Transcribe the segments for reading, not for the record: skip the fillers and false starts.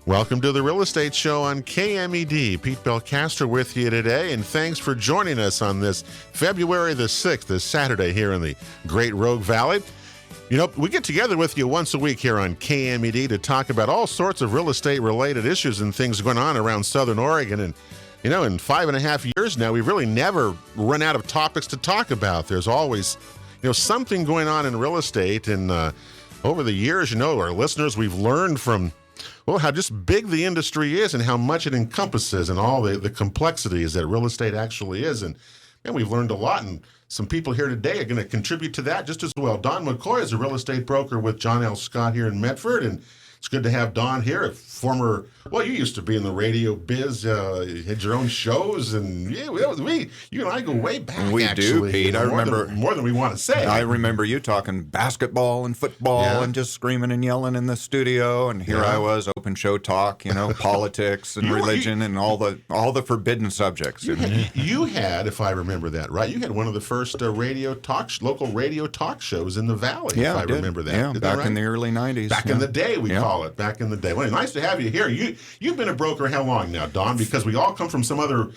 Welcome to the Real Estate Show on KMED. Pete Belcastro with you today, and thanks for joining us on this February the 6th, this Saturday here in the Great Rogue Valley. You know, we get together with you once a week here on KMED to talk about all sorts of real estate-related issues and things going on around Southern Oregon. And, you know, in 5.5 years now, we've really never run out of topics to talk about. There's always, something going on in real estate. And over the years, our listeners, we've learned from how just big the industry is and how much it encompasses and all the complexities that real estate actually is. And we've learned a lot, and some people here today are going to contribute to that just as well. Don McCoy is a real estate broker with John L. Scott here in Medford, and it's good to have Don here, a former, you used to be in the radio biz, you had your own shows, and you and I go way back, We actually. do, Pete. I remember more than we want to say. I remember you talking basketball and football and just screaming and yelling in the studio, and here I was, open show talk, politics and religion and all the forbidden subjects. You had, if I remember that right, you had one of the first local radio talk shows in the Valley, if I remember that. Yeah, back in the early 90s. Back in the day, we call it, back in the day. Well, nice to have you here. You've been a broker how long now, Don? Because we all come from some other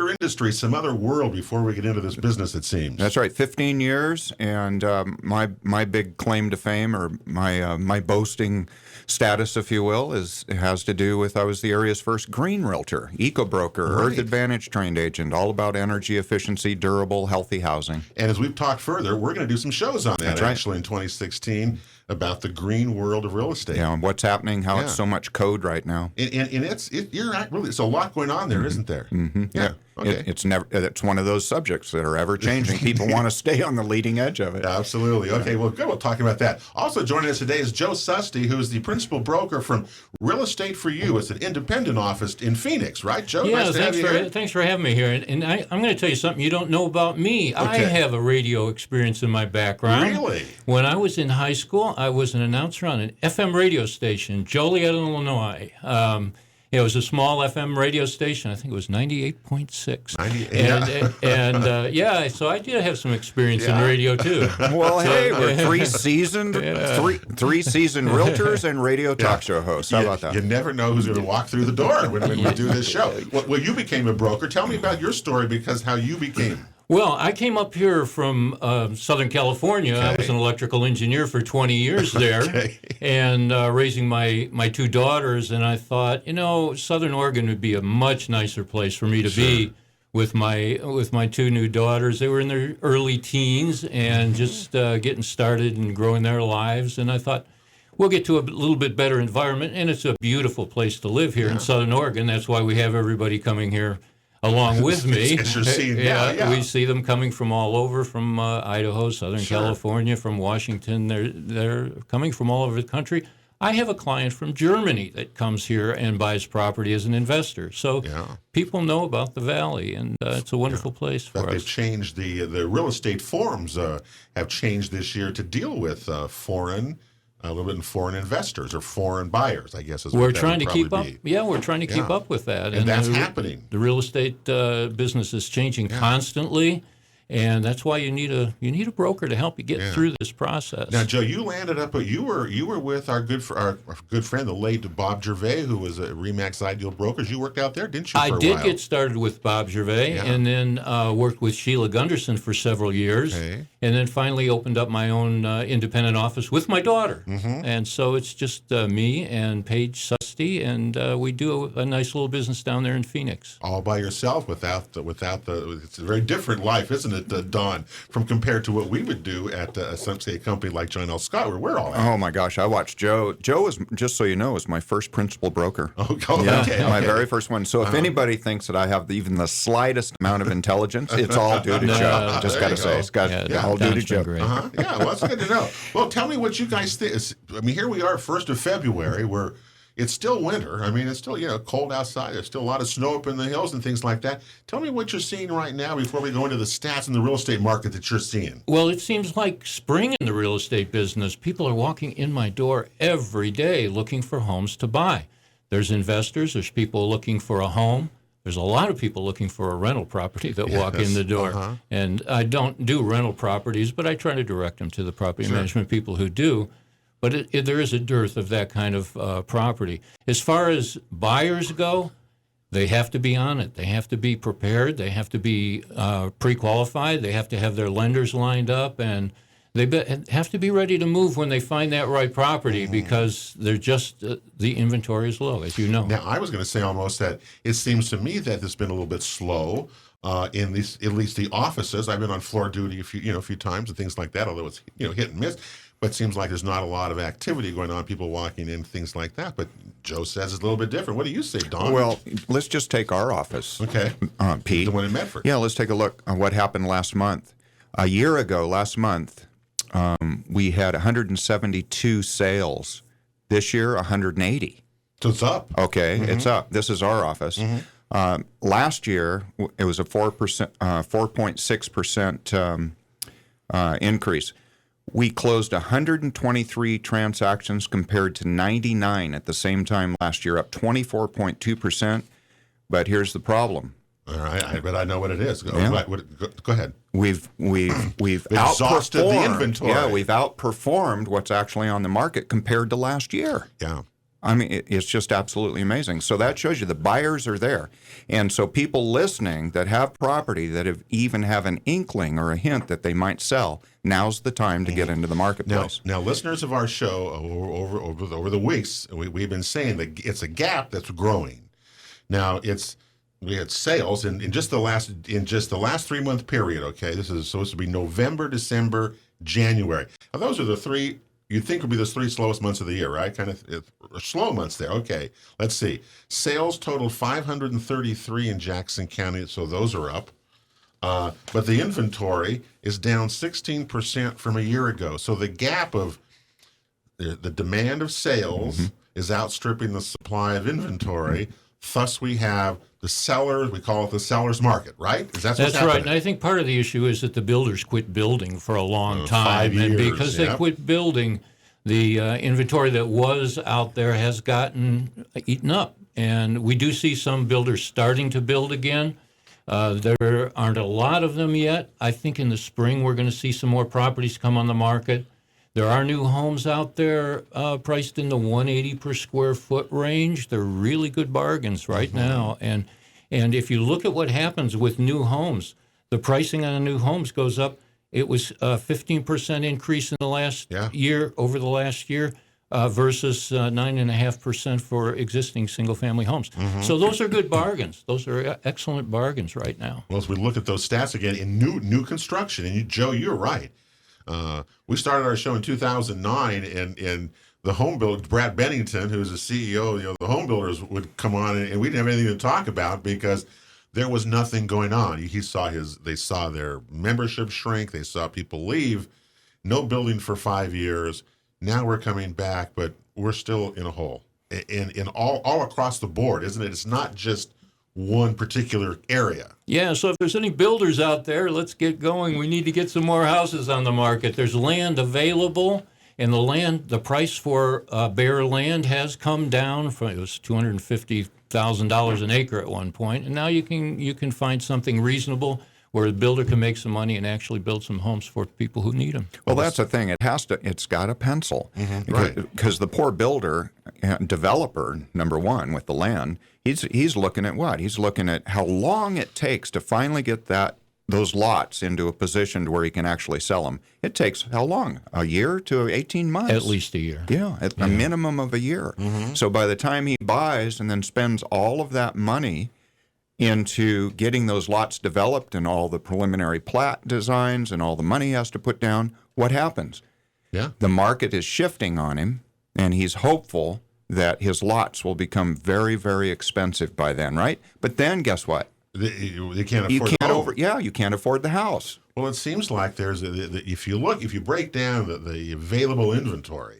industry, some other world before we get into this business, it seems. That's right, 15 years, and my big claim to fame, or my boasting status, if you will, has to do with I was the area's first green realtor, eco-broker, Earth Advantage trained agent, all about energy efficiency, durable, healthy housing. And as we've talked further, we're going to do some shows on that actually in 2016 about the green world of real estate. Yeah, and what's happening, how it's so much code right now. And it's a lot going on there, isn't there? Mm-hmm. Yeah. Okay. It's one of those subjects that are ever changing. People want to stay on the leading edge of it. Absolutely. Okay, well, good. We'll talk about that. Also joining us today is Joe Susty, who is the principal broker from Real Estate for You. It's an independent office in Phoenix, right, Joe? Yeah, nice to have you here. Thanks for having me here. And I'm going to tell you something you don't know about me. Okay. I have a radio experience in my background. Really? When I was in high school, I was an announcer on an FM radio station, Joliet, Illinois. It was a small FM radio station. I think it was 98.6. 98. So I did have some experience in radio too. Well, hey, we're three seasoned realtors and radio talk show hosts. How about that? You never know who's going to walk through the door when we do this show. Well, you became a broker. Tell me about your story, because how you became. Well, I came up here from Southern California. Okay. I was an electrical engineer for 20 years there, and raising my two daughters. And I thought, Southern Oregon would be a much nicer place for me to be with my two new daughters. They were in their early teens and just getting started and growing their lives. And I thought, we'll get to a little bit better environment, and it's a beautiful place to live here in Southern Oregon. That's why we have everybody coming here along with me. As you're seeing now, We see them coming from all over, from Idaho, Southern California, from Washington. They're coming from all over the country. I have a client from Germany that comes here and buys property as an investor. So people know about the Valley, and it's a wonderful place for us. They've changed the real estate forums have changed this year to deal with foreign investors or foreign buyers, I guess is what we're that trying would to keep probably up. be. Yeah, we're trying to keep up with that, and that's happening. The real estate business is changing constantly, and that's why you need a broker to help you get through this process. Now, Joe, you landed up, you were with our good friend, the late Bob Gervais, who was a Remax Ideal Brokers. You worked out there, didn't you? I did get started with Bob Gervais, and then worked with Sheila Gunderson for several years, and then finally opened up my own independent office with my daughter. Mm-hmm. And so it's just me and Paige Susty, and we do a nice little business down there in Phoenix. All by yourself, without the. It's a very different life, isn't it, Don, from compared to what we would do at say a company like John L. Scott, where we're all at. Oh my gosh, I watched Joe. Joe was, just so you know, was my first principal broker. My very first one. So if anybody thinks that I have even the slightest amount of intelligence, it's all due to Joe. Just got to say, it's got all due to Joe. Yeah, well, that's good to know. Well, tell me what you guys think. I mean, here we are, 1st of February, where it's still winter. I mean, it's still, cold outside. There's still a lot of snow up in the hills and things like that. Tell me what you're seeing right now before we go into the stats in the real estate market that you're seeing. Well, it seems like spring in the real estate business. People are walking in my door every day looking for homes to buy. There's investors. There's people looking for a home. There's a lot of people looking for a rental property that walk in the door. And I don't do rental properties, but I try to direct them to the property management people who do. but there is a dearth of that kind of property. As far as buyers go, they have to be on it. They have to be prepared. They have to be pre-qualified. They have to have their lenders lined up, and they have to be ready to move when they find that right property because they're just the inventory is low, as you know. Now, I was going to say almost that it seems to me that it's been a little bit slow in these, at least the offices. I've been on floor duty a few times and things like that, although it's hit and miss. But it seems like there's not a lot of activity going on, people walking in, things like that. But Joe says it's a little bit different. What do you say, Don? Well, let's just take our office. Okay. Pete. The one in Medford. Yeah, let's take a look at what happened last month. A year ago, last month, we had 172 sales. This year, 180. So it's up. Okay, it's up. This is our office. Last year, it was a 4.6% increase. We closed 123 transactions compared to 99 at the same time last year, up 24.2%. But here's the problem. All right, but I know what it is. Go ahead. We've exhausted the outperformed. inventory. Yeah, we've outperformed what's actually on the market compared to last year. Yeah. I mean, it's just absolutely amazing. So that shows you the buyers are there. And so people listening that have property that even have an inkling or a hint that they might sell, now's the time to get into the marketplace. Now listeners of our show over the weeks, we've been saying that it's a gap that's growing. Now we had sales in just the last 3-month period. Okay, this is supposed to be November, December, January. Now those are the three you'd think would be the 3 slowest months of the year, right? Kind of slow months there. Okay, let's see. Sales totaled 533 in Jackson County, so those are up. But the inventory is down 16% from a year ago. So the gap of the demand of sales is outstripping the supply of inventory. Thus, we have the sellers. We call it the seller's market, right? That's right. And I think part of the issue is that the builders quit building for a long time, 5 years, and because they quit building, the inventory that was out there has gotten eaten up. And we do see some builders starting to build again. There aren't a lot of them yet. I think in the spring we're going to see some more properties come on the market. There are new homes out there priced in the $180 per square foot range. They're really good bargains right now. And if you look at what happens with new homes, the pricing on the new homes goes up. It was a 15% increase in the last year over the last year versus 9.5% for existing single-family homes. So those are good bargains. Those are excellent bargains right now. Well, as we look at those stats again in new construction, and Joe, you're right. We started our show in 2009, and the home builder, Brad Bennington, who's the CEO, the home builders would come on, and we didn't have anything to talk about because there was nothing going on. They saw their membership shrink. They saw people leave. No building for 5 years. Now we're coming back, but we're still in a hole. In all across the board, isn't it? It's not just one particular area. Yeah, so if there's any builders out there, let's get going. We need to get some more houses on the market. There's land available, and the price for bare land has come down from, it was $250,000 an acre at one point, and now you can find something reasonable where the builder can make some money and actually build some homes for people who need them. Well, that's the thing. It's got a pencil. Right. Because the poor builder, developer, number one, with the land, he's looking at what? He's looking at how long it takes to finally get those lots into a position to where he can actually sell them. It takes how long? A year to 18 months? At least a year. Yeah, a minimum of a year. So by the time he buys and then spends all of that money into getting those lots developed and all the preliminary plat designs and all the money he has to put down, what happens? Yeah. The market is shifting on him, and he's hopeful that his lots will become very, very expensive by then, right? But then guess what? They can't afford the home. You can't afford the house. Well, it seems like there's if you break down the available inventory,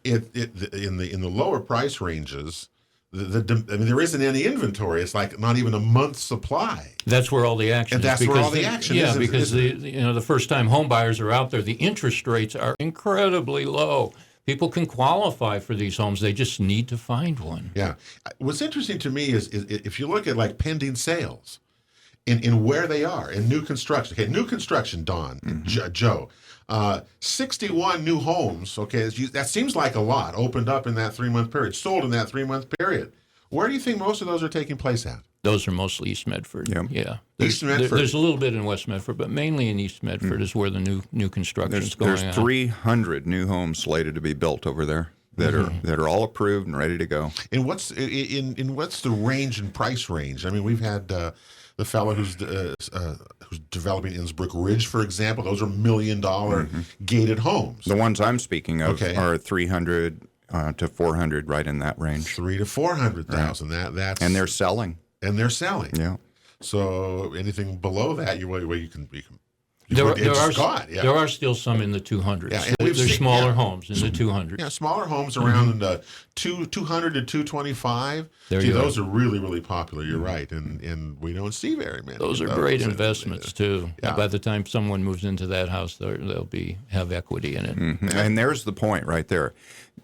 in the lower price ranges, there isn't any inventory. It's like not even a month's supply. That's where all the action is. And that's where all the action is. Yeah, because the first-time home buyers are out there. The interest rates are incredibly low. People can qualify for these homes. They just need to find one. Yeah. What's interesting to me is if you look at like pending sales, in where they are in new construction. Okay, new construction, Don, Joe. 61 new homes. Okay, that seems like a lot. Opened up in that 3-month period, sold in that 3-month period. Where do you think most of those are taking place at? Those are mostly East Medford. Yep. Yeah. East Medford. There's a little bit in West Medford, but mainly in East Medford is where the new construction is going on. There's 300 new homes slated to be built over there that are all approved and ready to go. And what's the range and price range? I mean, we've had the fellow who's developing Innsbrook Ridge, for example. Those are $1 million gated homes. The ones I'm speaking of are 300 to 400, right in that range. 300,000 to 400,000. Right. That's and they're selling. Yeah. So anything below that, you can. There are still some in the 200s. Yeah, and there's smaller homes in the 200s. Yeah, smaller homes around 200 to 225. Those are really, really popular. You're right, and we don't see very many. Those are great investments too. Yeah. By the time someone moves into that house, they'll have equity in it. And there's the point right there.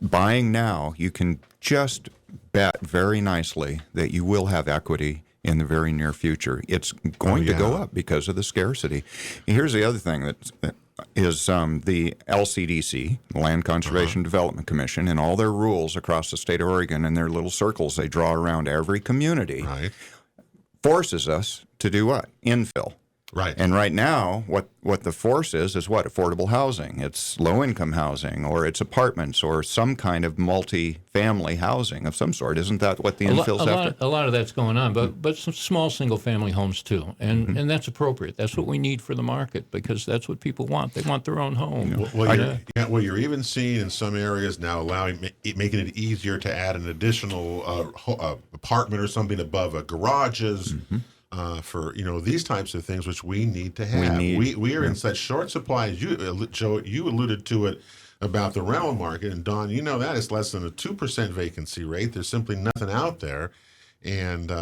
Buying now, you can just bet very nicely that you will have equity in the very near future. It's going to go up because of the scarcity. Here's the other thing that is the LCDC, Land Conservation Development Commission, and all their rules across the state of Oregon and their little circles they draw around every community forces us to do what? Infill. Right. And right now, what the force is what? Affordable housing. It's low-income housing, or it's apartments, or some kind of multi-family housing of some sort. Isn't that what the infill's after? A lot of that's going on, but some small single-family homes too, and that's appropriate. That's what we need for the market, because that's what people want. They want their own home. Well, you're even seeing in some areas now making it easier to add an additional apartment or something above garages. For these types of things, which we need to have. We are in such short supply. As Joe, you alluded to it about the rental market, and Don, that is less than a 2% vacancy rate. There's simply nothing out there, and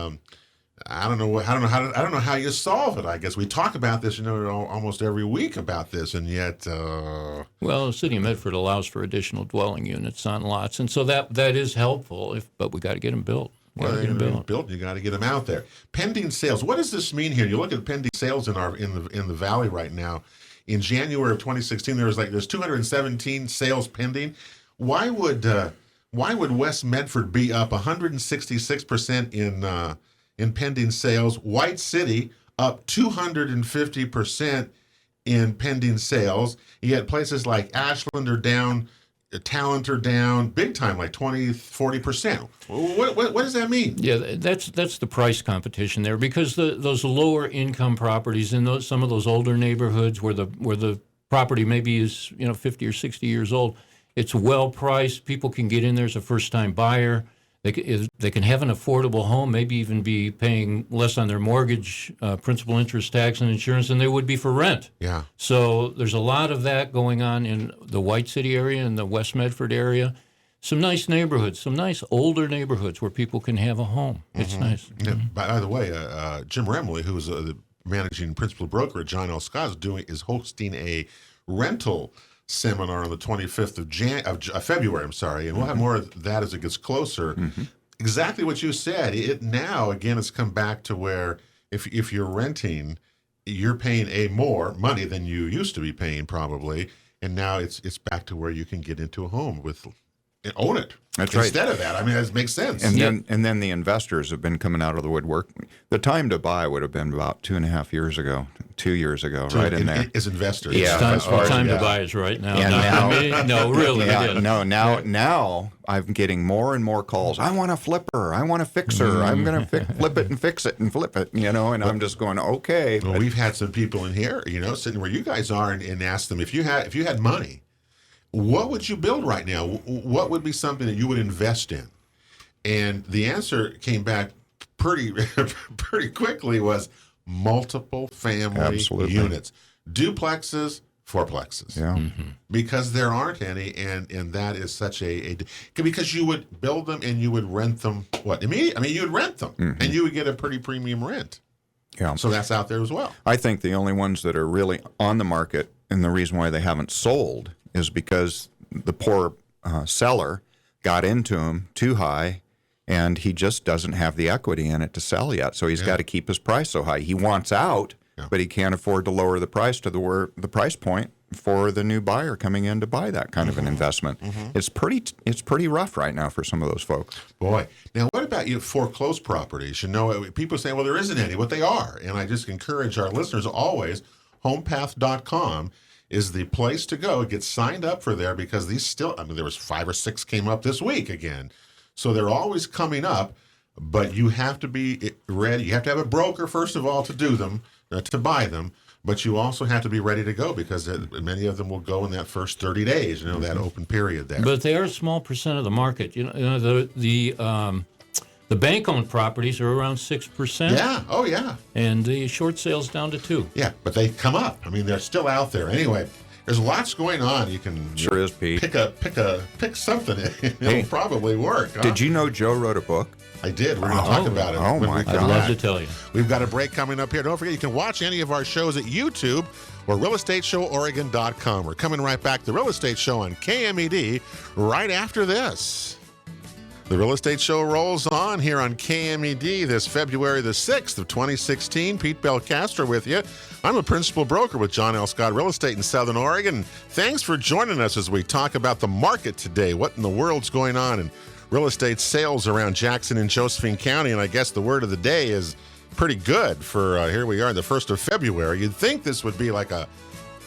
I don't know how you solve it. I guess we talk about this, almost every week about this, and yet. Well, the city of Medford allows for additional dwelling units on lots, and so that is helpful. But we got to get them built. Well, they're built. You got to get them out there. Pending sales. What does this mean here? You look at pending sales in the valley right now. In January of 2016, there's 217 sales pending. Why would West Medford be up 166% in pending sales? White City up 250% in pending sales. Yet places like Ashland are down. Talent are down big time, like 20-40%. What does that mean? Yeah, that's the price competition there, because those lower income properties in some of those older neighborhoods where the property maybe is 50 or 60 years old, it's well priced. People can get in there as a first time buyer. They can have an affordable home, maybe even be paying less on their mortgage, principal, interest, tax, and insurance than they would be for rent. Yeah. So there's a lot of that going on in the White City area and the West Medford area. Some nice neighborhoods, some nice older neighborhoods where people can have a home. It's nice. Yeah. By the way, Jim Remley, who's the managing principal broker at John L. Scott's, is hosting a rental seminar on the 25th of February, and we'll have more of that as it gets closer. Exactly what you said. It now, again, it's come back to where if you're renting, you're paying more money than you used to be paying probably, and now it's back to where you can get into a home and own it. That's right. Instead of that, that makes sense. And then the investors have been coming out of the woodwork. The time to buy would have been about 2 years ago, right in there. As investors. It's time to buy is right now. No, really. Now I'm getting more and more calls. I want a flipper. I want a fixer. I'm going to flip it and fix it and flip it, and I'm just going, okay. Well, we've had some people in here, sitting where you guys are and asked them, if you had money, what would you build right now? What would be something that you would invest in? And the answer came back pretty quickly was multiple family units, duplexes, fourplexes. Yeah. Because there aren't any, and that is such because you would build them and you would rent them. You would rent them and you would get a pretty premium rent. Yeah. So that's out there as well. I think the only ones that are really on the market, and the reason why they haven't sold, is because the poor seller got into them too high and he just doesn't have the equity in it to sell yet. So he's got to keep his price so high. He wants out, but he can't afford to lower the price to the price point for the new buyer coming in to buy that kind of an investment. It's pretty rough right now for some of those folks. Boy. Now, what about foreclosed properties? People say, well, there isn't any. Well, they are. And I just encourage our listeners always, homepath.com is the place to go. Get signed up for there because these there was 5 or 6 came up this week again. So they're always coming up, but you have to be ready. You have to have a broker, first of all, to do them, to buy them. But you also have to be ready to go because many of them will go in that first 30 days, that open period there. But they are a small percent of the market. The bank-owned properties are around 6%. Yeah. Oh, yeah. And the short sale's down to 2%. Yeah, but they come up. I mean, they're still out there. Anyway, there's lots going on. You can sure is, Pete. Pick something. It'll probably work. Huh? Did you know Joe wrote a book? I did. We're going to talk about it. Oh, my God. I'd love to tell you. We've got a break coming up here. Don't forget, you can watch any of our shows at YouTube or realestateshowOregon.com. We're coming right back to the Real Estate Show on KMED right after this. The Real Estate Show rolls on here on KMED this February the 6th of 2016. Pete Belcastro with you. I'm a principal broker with John L. Scott Real Estate in Southern Oregon. Thanks for joining us as we talk about the market today. What in the world's going on in real estate sales around Jackson and Josephine County? And I guess the word of the day is pretty good for here we are in the 1st of February. You'd think this would be like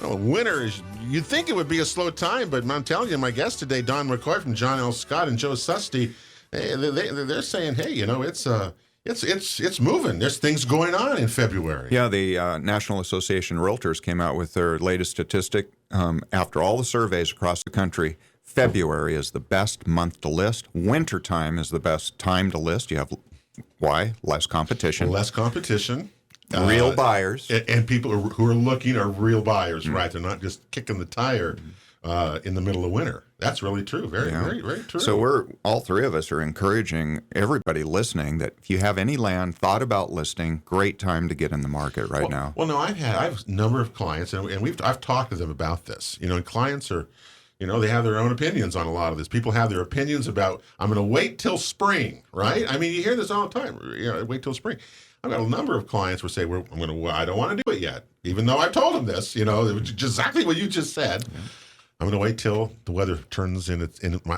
winter. You'd think it would be a slow time, but I'm telling you, my guest today, Don McCoy from John L. Scott and Joe Susty, they're saying, hey, it's moving. There's things going on in February. Yeah, the National Association of Realtors came out with their latest statistic. After all the surveys across the country, February is the best month to list. Wintertime is the best time to list. You have, why? Less competition. Less competition. Real buyers. And people who are looking are real buyers, right? They're not just kicking the tire in the middle of winter. That's really true. Very, very true. So all three of us are encouraging everybody listening that if you have any land, thought about listing, great time to get in the market now. Well, no, I have a number of clients, and I've talked to them about this. And clients are, they have their own opinions on a lot of this. People have their opinions about, I'm going to wait till spring, right? I mean, you hear this all the time. Wait till spring. I've got a number of clients who say, I don't want to do it yet, even though I've told them this. It was exactly what you just said. Yeah. I'm going to wait till the weather turns and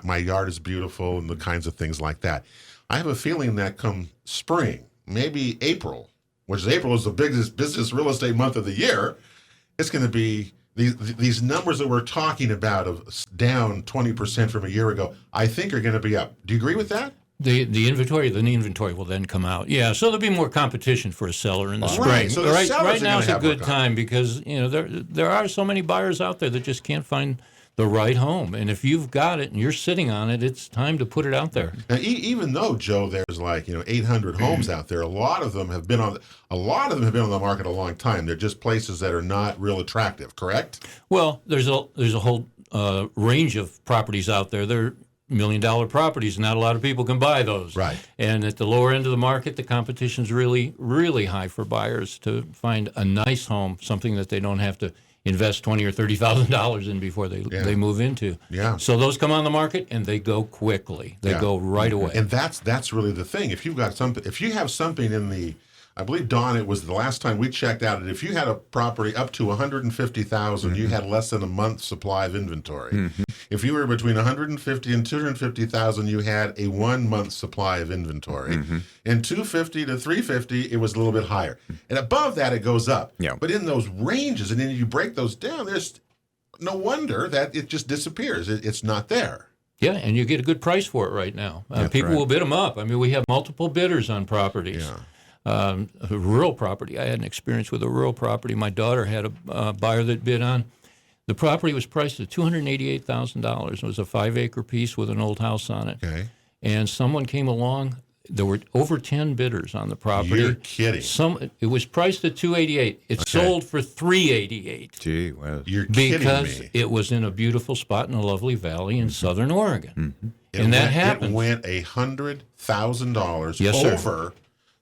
my yard is beautiful and the kinds of things like that. I have a feeling that come spring, maybe April, which April is the biggest business real estate month of the year, it's going to be these numbers that we're talking about of down 20% from a year ago, I think are going to be up. Do you agree with that? The inventory will then come out. Yeah, so there'll be more competition for a seller in the spring. Right, so right now is a good time because there are so many buyers out there that just can't find the right home. And if you've got it and you're sitting on it, it's time to put it out there. Now, even though, Joe, there's 800 homes out there, a lot of them have been on the market a long time. They're just places that are not real attractive, correct? Well, there's a whole range of properties out there. They're $1 million properties. Not a lot of people can buy those. Right. And at the lower end of the market, the competition's really, really high for buyers to find a nice home, something that they don't have to invest $20,000 or $30,000 in before they move into. Yeah. So those come on the market and they go quickly. They go right away. And that's really the thing. If you have something in the, I believe, Don, it was the last time we checked out it. If you had a property up to $150,000, you had less than a month's supply of inventory. Mm-hmm. If you were between $150,000 and $250,000, you had a 1 month supply of inventory. Mm-hmm. And $250,000 to $350,000, it was a little bit higher. And above that, it goes up. Yeah. But in those ranges, and then you break those down, there's no wonder that it just disappears. It's not there. Yeah, and you get a good price for it right now. People will bid them up. I mean, we have multiple bidders on properties. Yeah. A rural property. I had an experience with a rural property. My daughter had a buyer that bid on. The property was priced at $288,000. It was a 5-acre piece with an old house on it. Okay. And someone came along. There were over 10 bidders on the property. You're kidding. It was priced at $288,000. It sold for $388,000. Gee, well, you're kidding me. Because it was in a beautiful spot in a lovely valley in Southern Oregon. Mm-hmm. That happened. It went $100,000 over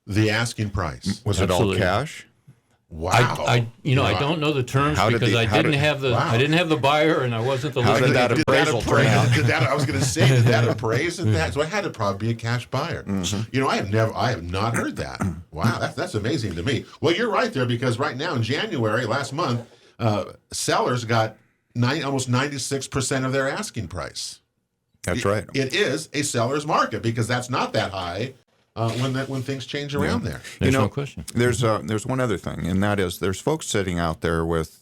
the asking price. Was it all cash? Wow. I don't know the terms How did because the- I how didn't did- have the wow. I didn't have the buyer and I wasn't the How listing. did that appraisal turn out? I was going to say, did that appraise at that? So it had to probably be a cash buyer. I have not heard that. Wow, that's amazing to me. Well, you're right there because right now in January, last month, sellers got almost 96% of their asking price. That's right. It is a seller's market because that's not that high when things change around there. There's no question. There's one other thing, and that is there's folks sitting out there with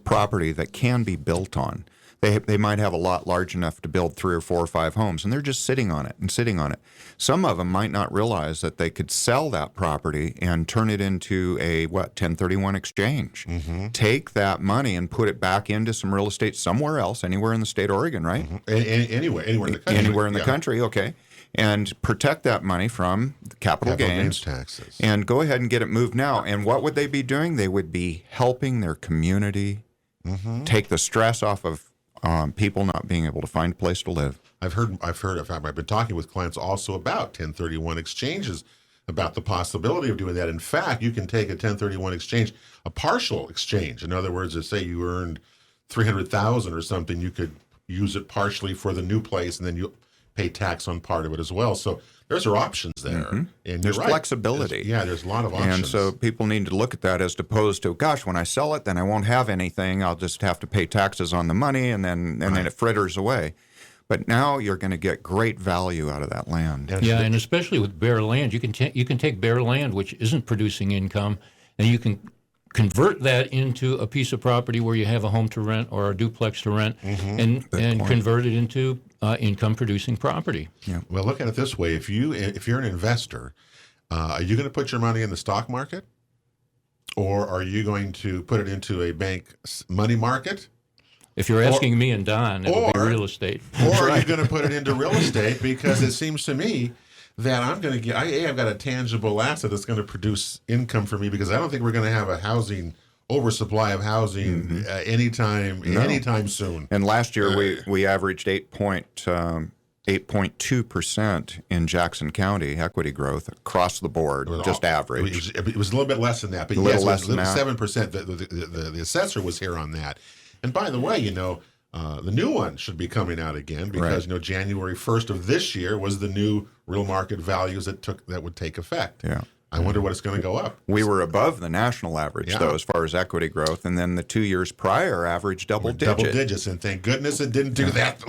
property that can be built on. They might have a lot large enough to build 3 or 4 or 5 homes, and they're just sitting on it and sitting on it. Some of them might not realize that they could sell that property and turn it into a 1031 exchange. Take that money and put it back into some real estate somewhere else, anywhere in the state of Oregon, right? Anywhere in the country. Anywhere in the country, okay. And protect that money from capital gains taxes. and go ahead and get it moved now. And what would they be doing? They would be helping their community take the stress off of people not being able to find a place to live. I've been talking with clients also about 1031 exchanges, about the possibility of doing that. In fact, you can take a 1031 exchange, a partial exchange. In other words, say you earned $300,000 or something, you could use it partially for the new place, and then you pay tax on part of it as well. So there's options there. And There's you're right. flexibility. There's a lot of options. And so people need to look at that as opposed to, gosh, when I sell it, then I won't have anything. I'll just have to pay taxes on the money, and then it fritters away. But now you're going to get great value out of that land. Yeah, and especially with bare land, you can take bare land which isn't producing income, and you can convert that into a piece of property where you have a home to rent or a duplex to rent, and convert it into income-producing property. Yeah. Well, look at it this way: if you're an investor, are you going to put your money in the stock market, or are you going to put it into a bank money market? If you're asking me and Don, it would be real estate. Or are you going to put it into real estate? Because it seems to me that I've got a tangible asset that's going to produce income for me, because I don't think we're going to have a oversupply of housing anytime soon. And last year we averaged 8.2% in Jackson County equity growth across the board, just average. It was a little bit less than that, but less than that. 7%. The assessor was here on that. And by the way, the new one should be coming out again because January 1st of this year was the new real market values that would take effect. Yeah. I wonder what it's going to go up. We were above the national average, though, as far as equity growth, and then the 2 years prior averaged double digits. And thank goodness it didn't do that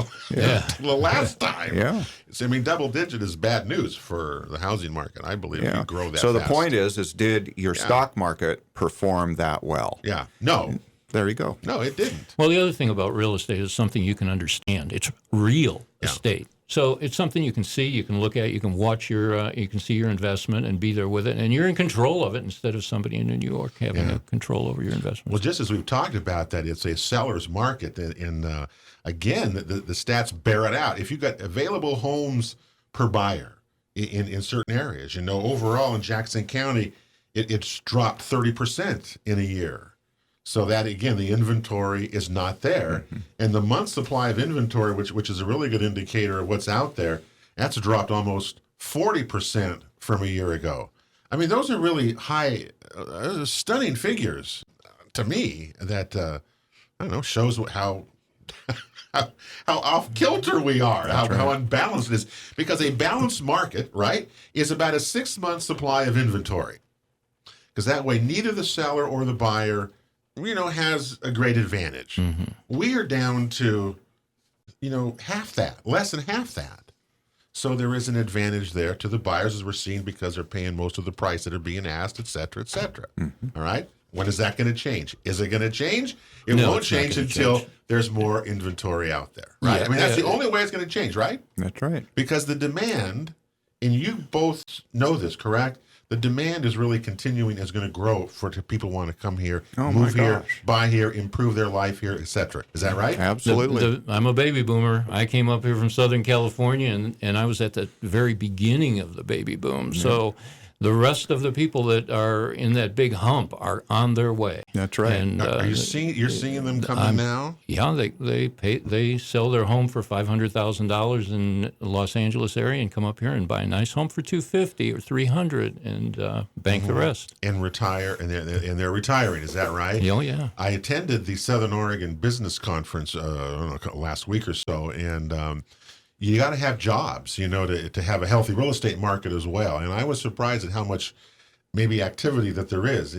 the last time. Yeah. So, double digit is bad news for the housing market. I believe we grow that So fast. the point is did your stock market perform that well? Yeah. No. There you go. No, it didn't. Well, the other thing about real estate is something you can understand. It's real estate. So it's something you can see, you can look at, you can watch you can see your investment and be there with it, and you're in control of it instead of somebody in New York having a control over your investment. Well, just as we've talked about that, it's a seller's market, and again, the stats bear it out. If you've got available homes per buyer in certain areas, overall in Jackson County, it's dropped 30% in a year. So that, again, the inventory is not there. And the month supply of inventory, which is a really good indicator of what's out there, that's dropped almost 40% from a year ago. Those are really high, stunning figures to me that, shows how off kilter we are, how unbalanced it is. Because a balanced market, right, is about a 6-month supply of inventory. Because that way, neither the seller or the buyer has a great advantage. We are down to, half that, less than half that. So there is an advantage there to the buyers, as we're seeing, because they're paying most of the price that are being asked, et cetera, et cetera. All right? When is that going to change? Is it going to change? It won't change until there's more inventory out there, right? Yeah, that's the only way it's going to change, right? That's right. Because the demand, and you both know this, correct? The demand is really continuing, is going to grow for people who want to come here, move here, buy here, improve their life here, et cetera. Is that right? Absolutely. I'm a baby boomer. I came up here from Southern California, and I was at the very beginning of the baby boom. So The rest of the people that are in that big hump are on their way. That's right. And Are you seeing? You're seeing them coming now? yeah, they sell their home for $500,000 in the Los Angeles area and come up here and buy a nice home for $250,000 or $300,000 and bank the rest. And retire, and they're retiring. Is that right? Oh yeah. I attended the Southern Oregon Business Conference I don't know, last week or so, and you got to have jobs, to have a healthy real estate market as well. And I was surprised at how much maybe activity that there is,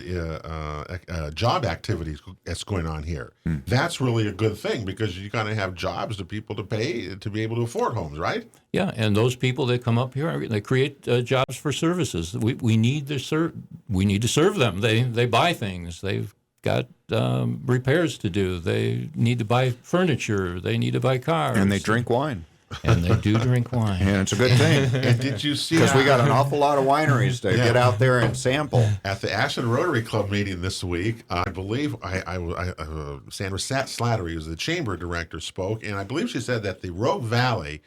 job activity that's going on here. That's really a good thing because you got to have jobs to people to pay to be able to afford homes, right? Yeah, and those people that come up here, they create jobs for services. We need to serve them. They buy things. They've got repairs to do. They need to buy furniture. They need to buy cars. And they drink wine. And they do drink wine. And it's a good thing. And did you see? Because we got an awful lot of wineries to get out there and sample. At the Ashland Rotary Club meeting this week, I believe Sandra Slattery, who's the chamber director, spoke, and I believe she said that the Rogue Valley,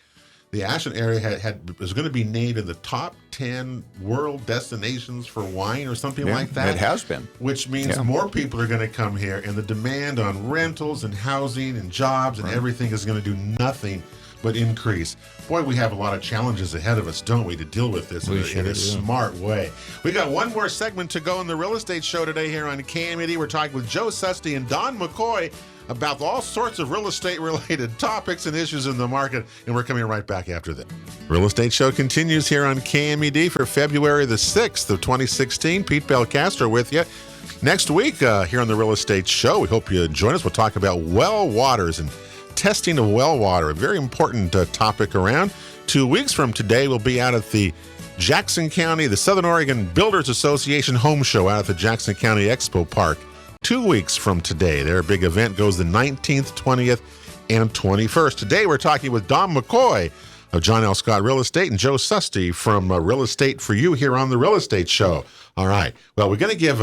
the Ashland area, was going to be named in the top 10 world destinations for wine or something like that. It has been. Which means more people are going to come here, and the demand on rentals and housing and jobs and everything is going to do nothing but increase. Boy, we have a lot of challenges ahead of us, don't we, to deal with this in a smart way. We got one more segment to go in the real estate show today here on KMED. We're talking with Joe Susty and Don McCoy about all sorts of real estate related topics and issues in the market, and we're coming right back after this. Real Estate Show continues here on KMED for February the 6th of 2016. Pete Belcastro with you. Next week here on the Real Estate Show, we hope you join us. We'll talk about well waters and testing of well water, a very important topic around. 2 weeks from today, we'll be out at the Jackson County, the Southern Oregon Builders Association Home Show out at the Jackson County Expo Park. 2 weeks from today, their big event goes the 19th, 20th, and 21st. Today, we're talking with Don McCoy of John L. Scott Real Estate and Joe Susty from Real Estate for You here on the Real Estate Show. All right. Well, we're going to give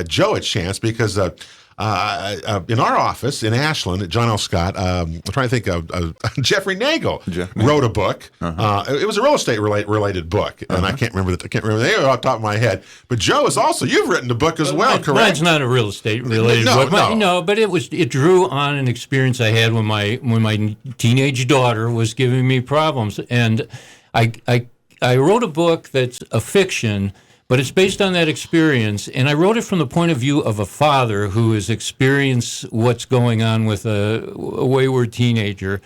Joe a chance because in our office in Ashland at John L. Scott, I'm trying to think of Jeffrey Nagel wrote a book. It was a real estate related book, and I can't remember the name off the top of my head. But Joe is also, you've written a book as well, correct? Mine's not a real estate related book. No, but it drew on an experience I had when my teenage daughter was giving me problems, and I wrote a book that's a fiction. But it's based on that experience, and I wrote it from the point of view of a father who has experienced what's going on with a wayward teenager,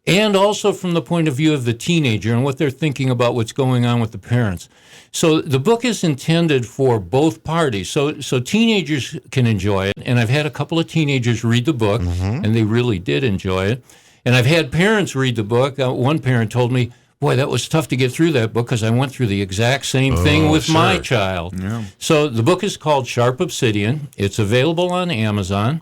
and also from the point of view of the teenager and what they're thinking about what's going on with the parents. So the book is intended for both parties, so teenagers can enjoy it, and I've had a couple of teenagers read the book, and they really did enjoy it. And I've had parents read the book. One parent told me, boy, that was tough to get through that book because I went through the exact same thing with my child. Yeah. So the book is called Sharp Obsidian. It's available on Amazon,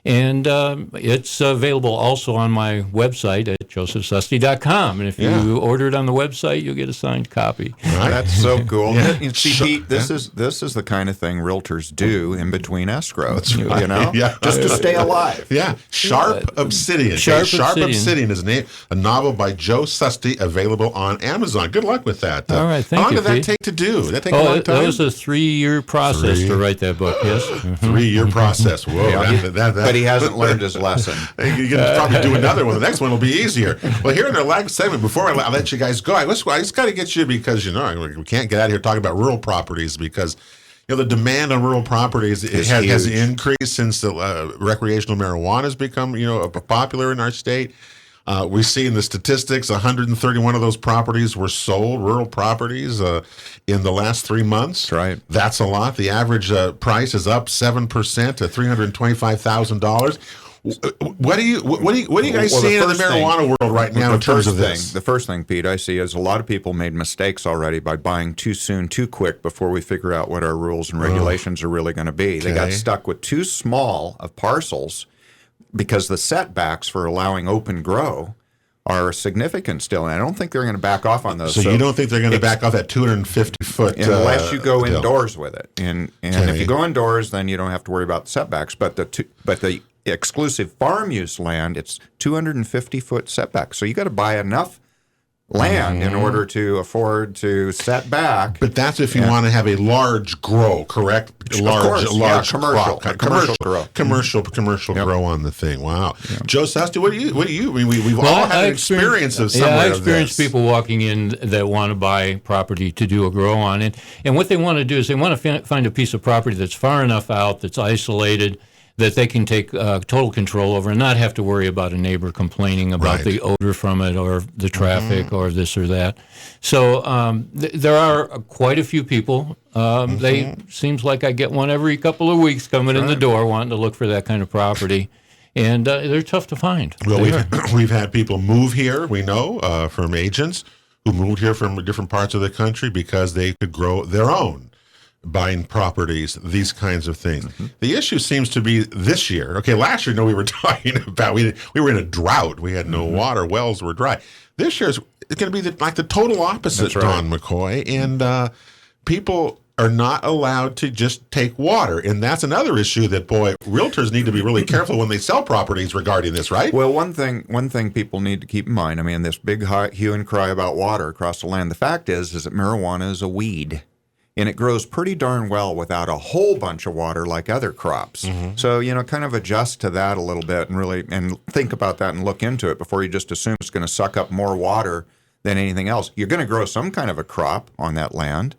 and it's available also on my website at josephsusty.com. And if you order it on the website, you'll get a signed copy. Right. That's so cool. You see, Pete, this is the kind of thing realtors do in between escrows. Right. Just to stay alive. Yeah, Sharp Obsidian. Sharp Obsidian is a novel by Joe Susty, available on Amazon. Good luck with that. All right, thank you. How long did that take to do? Did that take a long time? That was a 3-year process to write that book. Yes, 3-year process. Whoa, but he hasn't learned his lesson. You can probably do another one. The next one will be easier. Well, here in the last segment, before I let you guys go, I just got to get you because, we can't get out of here talking about rural properties because, the demand on rural properties has increased since the recreational marijuana has become, popular in our state. We see in the statistics 131 of those properties were sold, rural properties, in the last 3 months. That's right. That's a lot. The average price is up 7% to $325,000. What do you guys see in the marijuana world right now in terms of this? The first thing, Pete, I see is a lot of people made mistakes already by buying too soon, too quick before we figure out what our rules and regulations are really going to be. Okay. They got stuck with too small of parcels because the setbacks for allowing open grow are significant still, and I don't think they're going to back off on those. So you don't think they're going to back off that 250-foot unless you go indoors with it, and if you go indoors, then you don't have to worry about the setbacks. But the exclusive farm use land, it's 250-foot setback. So you got to buy enough land in order to afford to set back. But that's if you want to have a large grow, correct? Large commercial, crop, commercial grow, commercial grow on the thing. Wow, Joe Sesti, what do you? We've all had an experience of somewhere. Yeah, I of experienced this. people walking in that want to buy property to do a grow on it, and what they want to do is they want to find a piece of property that's far enough out, that's isolated, that they can take total control over and not have to worry about a neighbor complaining about the odor from it or the traffic or this or that. So there are quite a few people. They seems like I get one every couple of weeks coming in the door wanting to look for that kind of property. And they're tough to find. Well, we've had people move here, we know, from agents who moved here from different parts of the country because they could grow their own. Buying properties, these kinds of things. The issue seems to be this year. Okay, last year, we were talking about we were in a drought. We had no water. Wells were dry. This year is going to be like the total opposite, Don McCoy. And people are not allowed to just take water. And that's another issue that, realtors need to be really careful when they sell properties regarding this, right? Well, one thing people need to keep in mind, I mean, this big hue and cry about water across the land, the fact is that marijuana is a weed. And it grows pretty darn well without a whole bunch of water like other crops. So, kind of adjust to that a little bit and think about that and look into it before you just assume it's going to suck up more water than anything else. You're going to grow some kind of a crop on that land.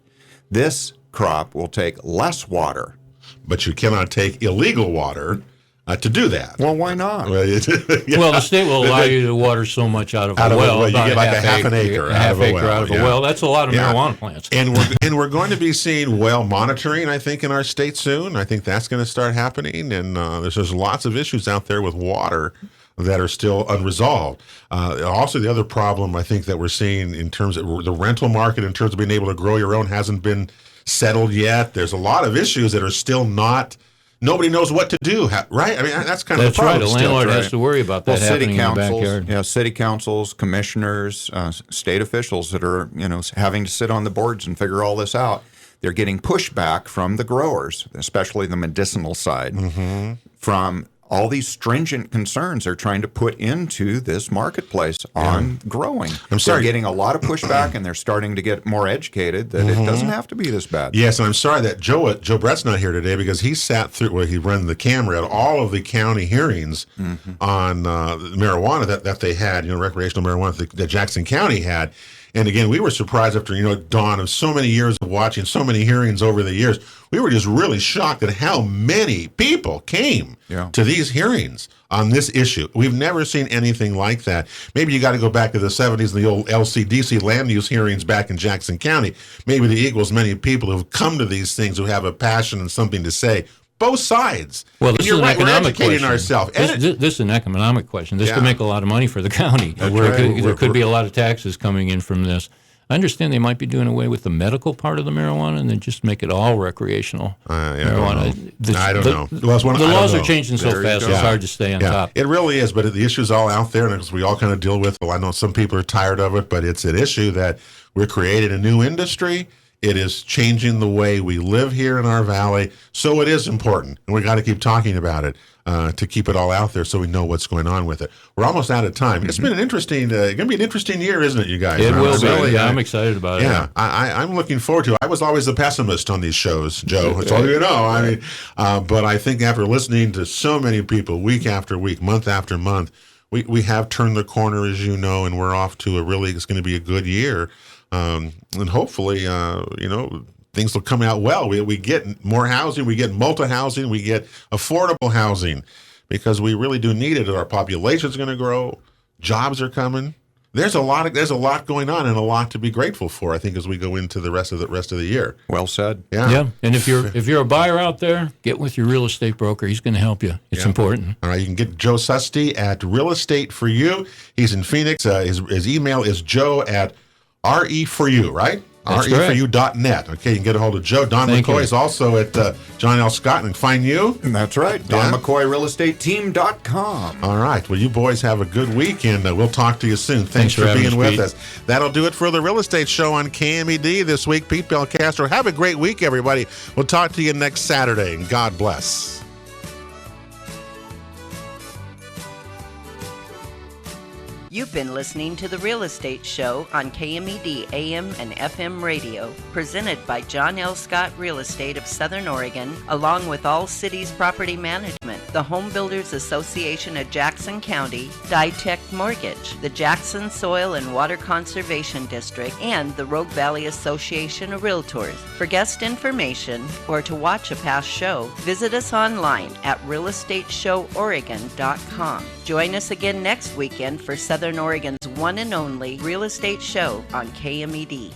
This crop will take less water. But you cannot take illegal water to do that. Well, why not? Well, the state will allow you to water so much out of a well. You get like a half an acre out of a well. That's a lot of marijuana plants. And we're going to be seeing well monitoring, I think, in our state soon. I think that's going to start happening. And there's lots of issues out there with water that are still unresolved. Also, the other problem I think that we're seeing in terms of the rental market, in terms of being able to grow your own, hasn't been settled yet. There's a lot of issues that are still not. Nobody knows what to do, right? I mean, that's kind of the problem. That's right. A landlord has to worry about that happening in the backyard. Yeah, city councils, commissioners, state officials that are, having to sit on the boards and figure all this out. They're getting pushback from the growers, especially the medicinal side, from all these stringent concerns they're trying to put into this marketplace on growing. They're getting a lot of pushback, and they're starting to get more educated that it doesn't have to be this bad. Yes, and I'm sorry that Joe Brett's not here today because he sat through, he ran the camera at all of the county hearings on marijuana that they had, recreational marijuana that Jackson County had. And again, we were surprised after, Dawn, of so many years of watching so many hearings over the years. We were just really shocked at how many people came to these hearings on this issue. We've never seen anything like that. Maybe you got to go back to the 70s and the old LCDC land use hearings back in Jackson County. Maybe to equal as many people who've come to these things who have a passion and something to say. Both sides. Well, this is an economic question. Ourselves. This is an economic question. This could make a lot of money for the county. There could be a lot of taxes coming in from this. I understand they might be doing away with the medical part of the marijuana and then just make it all recreational marijuana. I don't know. The laws are changing so fast, it's hard to stay on top. It really is, but the issue's all out there, and we all kind of deal with. Well, I know some people are tired of it, but it's an issue that we're creating a new industry. It is changing the way we live here in our valley, so it is important, and we got to keep talking about it to keep it all out there, so we know what's going on with it. We're almost out of time. It's been an interesting, going to be an interesting year, isn't it, you guys? It will be. Yeah, I'm excited about it. Yeah, I'm looking forward to it. I was always the pessimist on these shows, Joe. That's all you know. I mean, but I think after listening to so many people week after week, month after month, we have turned the corner, as you know, and we're off to it's going to be a good year. And hopefully, things will come out well. We get more housing, we get multi-housing, we get affordable housing, because we really do need it. Our population's going to grow, jobs are coming. There's a lot going on, and a lot to be grateful for, I think, as we go into the rest of the year. Well said. Yeah. And if you're a buyer out there, get with your real estate broker. He's going to help you. It's important. All right, you can get Joe Sesti at Real Estate For You. He's in Phoenix. His email is joe@re4u, right? re4u.net. Okay, you can get a hold of Joe. Don McCoy is also at John L. Scott, and find you. That's right. Don McCoy, realestateteam.com. All right. Well, you boys have a good week, and we'll talk to you soon. Thanks for being with us. That'll do it for the Real Estate Show on KMED this week. Pete Belcastro. Have a great week, everybody. We'll talk to you next Saturday, and God bless. You've been listening to The Real Estate Show on KMED AM and FM radio, presented by John L. Scott Real Estate of Southern Oregon, along with All Cities Property Management, the Home Builders Association of Jackson County, Ditech Mortgage, the Jackson Soil and Water Conservation District, and the Rogue Valley Association of Realtors. For guest information or to watch a past show, visit us online at realestateshoworegon.com. Join us again next weekend for Southern Oregon's one and only Real Estate Show on KMED.